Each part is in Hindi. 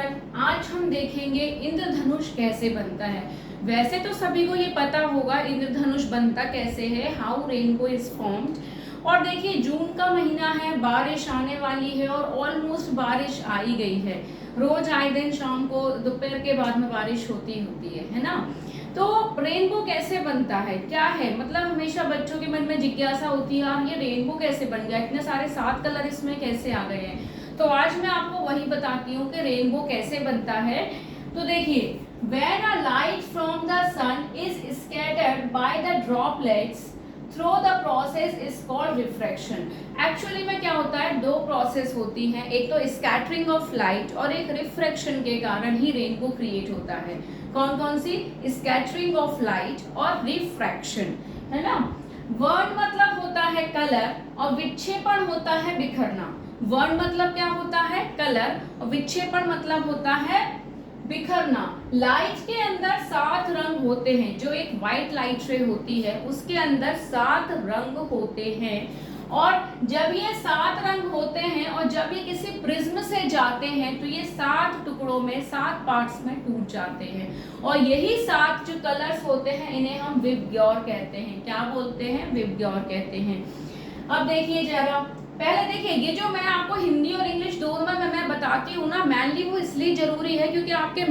एवरीवन, आज हम देखेंगे इंद्रधनुष कैसे बनता है। वैसे तो सभी को ये पता होगा इंद्रधनुष बनता कैसे है, हाउ रेनबो इज फॉर्म्ड। और देखिए जून का महीना है, बारिश आने वाली है और ऑलमोस्ट बारिश आ ही गई है। रोज आए दिन शाम को दोपहर के बाद में बारिश होती है ना। तो रेनबो कैसे बनता है, क्या है, मतलब हमेशा बच्चों के मन में जिज्ञासा होती है यार ये रेनबो कैसे बन गया, इतने सारे 7 कलर इसमें कैसे आ गए हैं। तो आज मैं आपको वही बताती हूँ कि रेनबो कैसे बनता है। तो देखिए, when a light from the sun is scattered by the droplets through the process is called refraction। Actually में क्या होता है, दो प्रोसेस होती हैं, एक तो स्कैटरिंग ऑफ लाइट और एक रिफ्रैक्शन के कारण ही रेनबो क्रिएट होता है। कौन कौन सी, स्कैटरिंग ऑफ लाइट और रिफ्रैक्शन, है ना। वर्ण मतलब होता है कलर और विक्षेपण होता है बिखरना। वर्ण मतलब क्या होता है, कलर, और विक्षेपण मतलब होता है बिखरना। लाइट के अंदर 7 रंग होते हैं। जो एक व्हाइट लाइट रे होती है उसके अंदर 7 रंग होते हैं, और जब ये 7 रंग होते हैं और जब ये किसी प्रिज्म से जाते हैं तो ये 7 टुकड़ों में 7 पार्ट्स में टूट जाते हैं। और यही 7 जो कलर्स होते हैं इन्हें हम विबग्योर कहते हैं। क्या बोलते हैं, विबग्योर कहते हैं। अब देखिए जरा, पहले देखिए ये जो मैं आपको हिंदी और इंग्लिश दोनों में मैं बताती हूँ ना, मेनली वो इसलिए जरूरी है क्योंकि आपके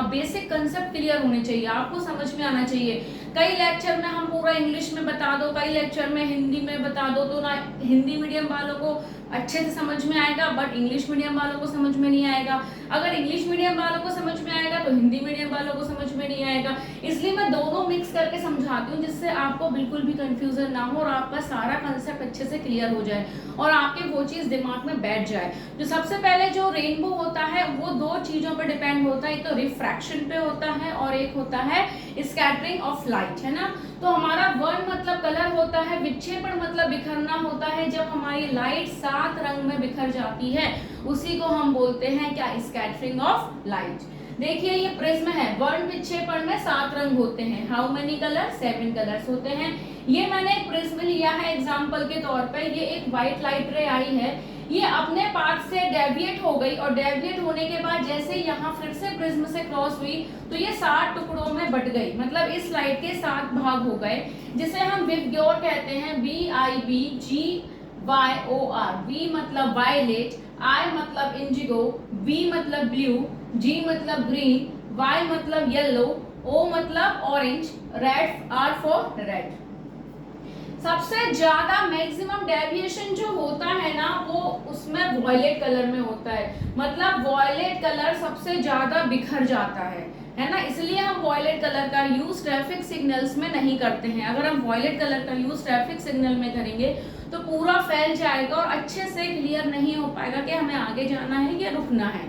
बेसिक कंसेप्ट क्लियर होने चाहिए, आपको समझ में आना चाहिए। कई लेक्चर में हम पूरा इंग्लिश में बता दो, कई लेक्चर में हिंदी में बता दो, तो ना हिंदी मीडियम वालों को अच्छे से समझ में आएगा बट इंग्लिश मीडियम वालों को समझ में नहीं आएगा। अगर इंग्लिश मीडियम वालों को समझ में आएगा तो हिंदी मीडियम वालों को समझ में नहीं आएगा। इसलिए मैं दोनों मिक्स करके समझाती हूँ जिससे आपको बिल्कुल भी कंफ्यूजन ना हो और आपका सारा कंसेप्ट अच्छे से क्लियर हो जाए और आपके वो चीज दिमाग में बैठ जाए। जो सबसे पहले जो रेनबो होता है वो 2 चीजों पर डिपेंड होता है, एक तो रिफ्रैक्शन पे होता है और एक होता है स्कैटरिंग ऑफ लाइट, है ना। तो हमारा वर्ण मतलब कलर होता है, विक्षेपण मतलब बिखरना होता है। जब हमारी लाइट 7 रंग में बिखर जाती है उसी को हम बोलते हैं क्या, स्कैटरिंग ऑफ लाइट। देखिए ये प्रिज्म है, वर्ण विक्षेपण में 7 रंग होते हैं। हाउ मेनी कलर, 7 कलर्स होते हैं। ये मैंने एक प्रिज्म लिया है एग्जांपल के तौर पे। ये एक व्हाइट लाइट रे आई है, ये अपने पाथ से डेविएट हो गई और डेविएट होने के बाद जैसे यहाँ फिर से प्रिज्म से क्रॉस हुई तो ये 7 टुकड़ों में बट गई, मतलब इस लाइट के 7 भाग हो गए, जिसे हम विबग्योर कहते हैं। VIBGYOR। V मतलब वायलेट, I मतलब इंडिगो, B मतलब ब्लू, G मतलब ग्रीन, Y मतलब येलो, O मतलब orange, red, R for red. सबसे ज्यादा मैक्सिमम डेविएशन जो होता है ना वो उसमें वॉयलेट कलर में होता है, मतलब वॉयलेट कलर सबसे ज्यादा बिखर जाता है ना। इसलिए हम वॉयलेट कलर का यूज ट्रैफिक सिग्नल्स में नहीं करते हैं। अगर हम वॉयलेट कलर का यूज ट्रैफिक सिग्नल में करेंगे तो पूरा फैल जाएगा और अच्छे से क्लियर नहीं हो पाएगा कि हमें आगे जाना है या रुकना है।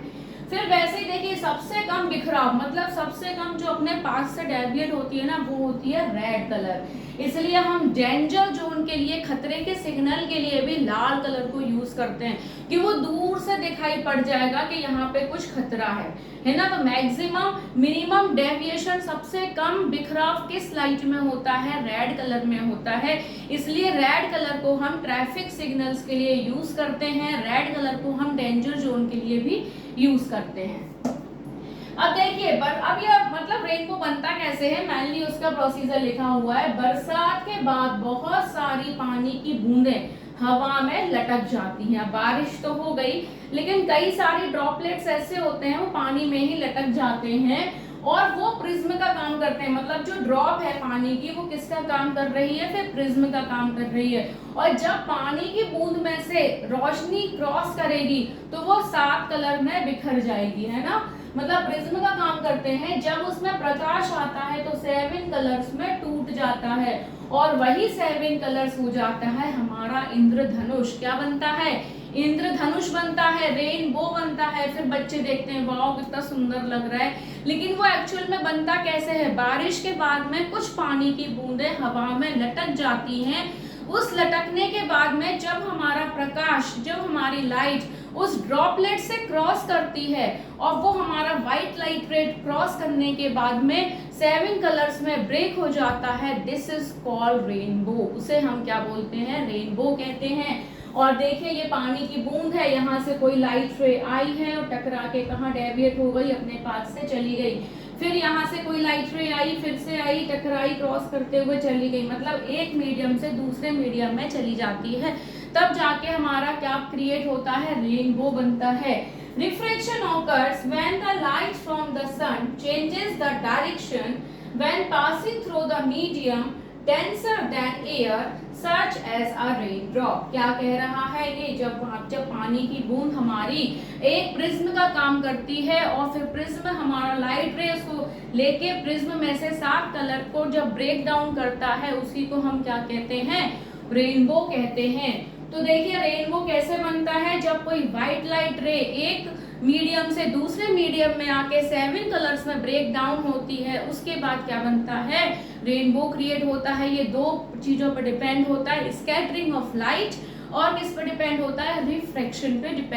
फिर वैसे ही देखिए सबसे कम बिखराव, मतलब सबसे कम जो अपने पास से डेविएट होती है ना वो होती है रेड कलर। इसलिए हम डेंजर जोन के लिए, खतरे के सिग्नल के लिए भी लाल कलर को यूज करते हैं कि वो दूर से दिखाई पड़ जाएगा कि यहाँ पे कुछ खतरा है ना। तो मैक्सिमम मिनिमम डेविएशन, सबसे कम बिखराव किस लाइट में होता है, रेड कलर में होता है। इसलिए रेड कलर को हम ट्रैफिक सिग्नल्स के लिए यूज करते हैं, रेड कलर को हम डेंजर जोन के लिए भी यूज करते हैं। अब देखिए अब ये मतलब रेनबो बनता कैसे है, मेनली उसका प्रोसीजर लिखा हुआ है। बरसात के बाद बहुत सारी पानी की बूंदें हवा में लटक जाती हैं। बारिश तो हो गई लेकिन कई सारे ड्रॉपलेट्स ऐसे होते हैं वो पानी में ही लटक जाते हैं और वो प्रिज्म का काम करते हैं। मतलब जो ड्रॉप है पानी की वो किसका काम कर रही है, फिर प्रिज्म का काम कर रही है। और जब पानी की बूंद में से रोशनी क्रॉस करेगी तो वो 7 कलर में बिखर जाएगी, है ना। मतलब प्रिज्म का काम करते हैं, जब उसमें प्रकाश आता है तो 7 कलर्स में टूट जाता है और वही 7 कलर्स हो जाता है हमारा इंद्रधनुष। क्या बनता है, इंद्रधनुष बनता है, रेनबो बनता है। फिर बच्चे देखते हैं वाओ कितना सुंदर लग रहा है, लेकिन वो एक्चुअल में बनता कैसे है, बारिश के बाद में कुछ पानी की बूंदें हवा में लटक जाती हैं। उस लटकने के बाद में जब हमारा प्रकाश, जब हमारी लाइट उस ड्रॉपलेट से क्रॉस करती है और वो हमारा व्हाइट लाइट रे क्रॉस करने के बाद में 7 कलर्स में ब्रेक हो जाता है, दिस इज कॉल्ड रेनबो। उसे हम क्या बोलते हैं, रेनबो कहते हैं। और देखिए ये पानी की बूंद है, यहाँ से कोई लाइट रे आई है और टकरा के कहाँ डेविएट हो गई, अपने पाथ से चली गई। फिर यहाँ से कोई लाइट रे आई, फिर से आई, टकराई, क्रॉस करते हुए चली गई, मतलब एक मीडियम से दूसरे मीडियम में चली जाती है। तब जाके हमारा क्या क्रिएट होता है, रेनबो बनता है। Refraction occurs when the light from the sun changes the direction when passing through the medium denser than air such as a raindrop। क्या कह रहा है ये, जब पानी की बूंद हमारी एक प्रिज्म का काम करती है और फिर प्रिज्म हमारा लाइट रेस को लेके प्रिज्म में से सात कलर को जब ब्रेक डाउन करता है, उसी को हम क्या कहते हैं, रेनबो कहते हैं। तो देखिए रेनबो कैसे बनता है, जब कोई व्हाइट लाइट रे एक मीडियम से दूसरे मीडियम में आके 7 कलर्स में ब्रेक डाउन होती है, उसके बाद क्या बनता है, रेनबो क्रिएट होता है। ये दो चीजों पर डिपेंड होता है, स्कैटरिंग ऑफ लाइट और किस पर डिपेंड होता है, रिफ्रैक्शन पे डिपेंड